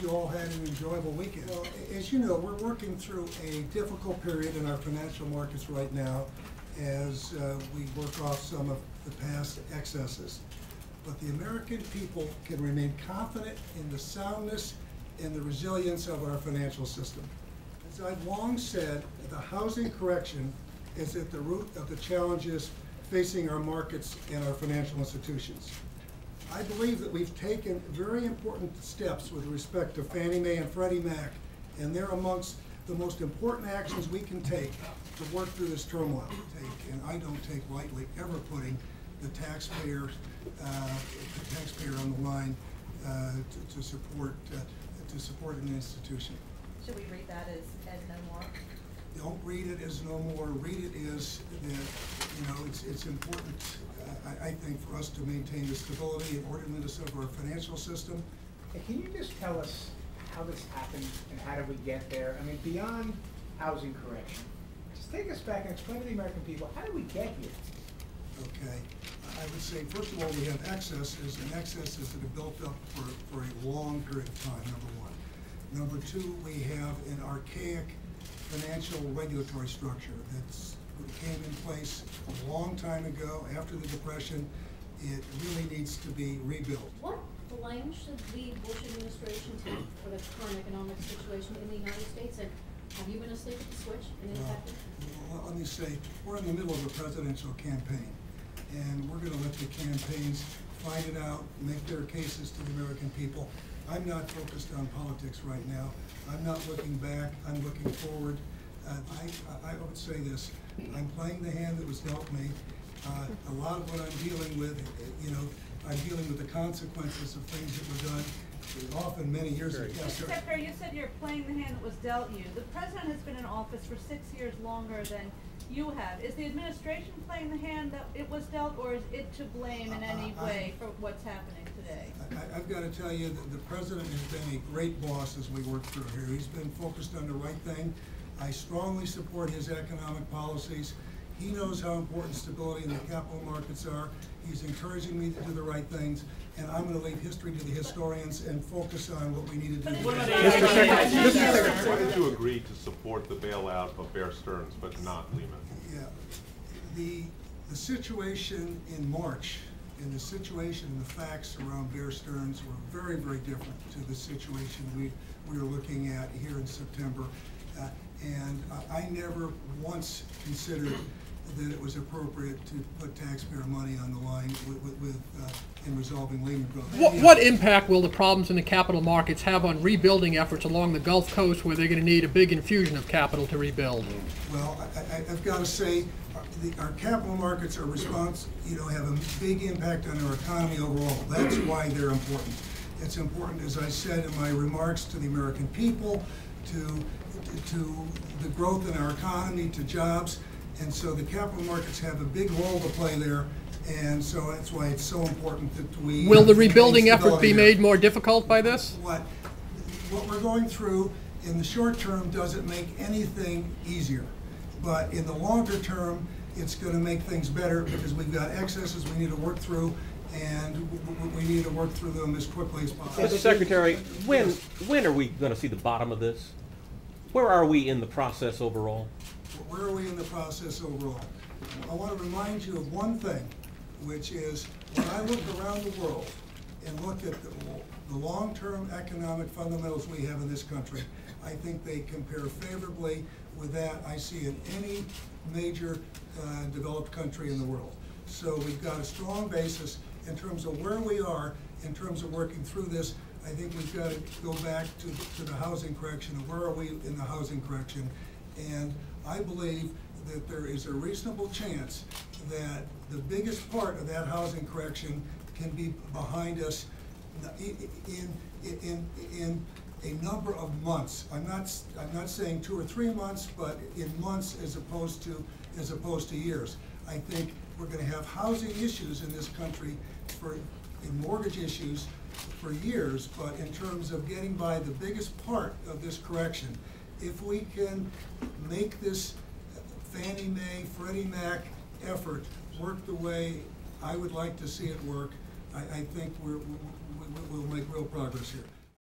you all had an enjoyable weekend. Well, as you know, we're working through a difficult period in our financial markets right now as we work off some of the past excesses. But the American people can remain confident in the soundness and the resilience of our financial system. As I've long said, the housing correction is at the root of the challenges facing our markets and our financial institutions. I believe that we've taken very important steps with respect to Fannie Mae and Freddie Mac, and they're amongst the most important actions we can take to work through this turmoil. And I don't take lightly ever putting the taxpayer on the line to support an institution. Should we read that as no more? Don't read it as no more. Read it as that it's important. I think for us to maintain the stability and orderliness of our financial system. Hey, can you just tell us how this happened and how did we get there? I mean, beyond housing correction, just take us back and explain to the American people, how did we get here? Okay, I would say, first of all, we have excesses, and excesses that have built up for a long period of time, number one. Number two, we have an archaic financial regulatory structure that came in place a long time ago after the Depression. It really needs to be rebuilt. What blame should the Bush administration take for the current economic situation in the United States? And have you been asleep at the switch and impacted? Well, let me say, we're in the middle of a presidential campaign, and we're going to let the campaigns find it out, make their cases to the American people. I'm not focused on politics right now. I'm not looking back. I'm looking forward. I would say this. I'm playing the hand that was dealt me. A lot of what I'm dealing with, I'm dealing with the consequences of things that were done often many years ago. Mr. Secretary, you said you're playing the hand that was dealt you. The president has been in office for 6 years longer than you have. Is the administration playing the hand that it was dealt, or is it to blame in any way for what's happening today? I've got to tell you that the president has been a great boss as we work through here. He's been focused on the right thing. I strongly support his economic policies. He knows how important stability in the capital markets are. He's encouraging me to do the right things, and I'm going to leave history to the historians and focus on what we need to do. Mr. Secretary, why did you agree to support the bailout of Bear Stearns but not Lehman? Yeah, the situation in March and the situation and the facts around Bear Stearns were very, very different to the situation we were looking at here in September. And I never once considered that it was appropriate to put taxpayer money on the line in resolving Lehman Brothers. What impact will the problems in the capital markets have on rebuilding efforts along the Gulf Coast, where they're going to need a big infusion of capital to rebuild? Well, I've got to say, our capital markets are have a big impact on our economy overall. That's why they're important. It's important, as I said in my remarks, to the American people, to the growth in our economy, to jobs, and so the capital markets have a big role to play there, and so that's why it's so important that we... Will the rebuilding effort be made more difficult by this? What we're going through in the short term doesn't make anything easier, but in the longer term, it's going to make things better because we've got excesses we need to work through, and we need to work through them as quickly as possible. Mr. Secretary, when are we going to see the bottom of this? Where are we in the process overall? Where are we in the process overall? I want to remind you of one thing, which is when I look around the world and look at the long-term economic fundamentals we have in this country, I think they compare favorably with that I see in any major developed country in the world. So we've got a strong basis in terms of where we are, in terms of working through this. I think we've got to go back to the housing correction, and where are we in the housing correction? And I believe that there is a reasonable chance that the biggest part of that housing correction can be behind us in a number of months. I'm not saying 2 or 3 months, but in months as opposed to years. I think we're going to have housing issues in this country in mortgage issues for years, but in terms of getting by the biggest part of this correction, if we can make this Fannie Mae, Freddie Mac effort work the way I would like to see it work, I think we'll make real progress here.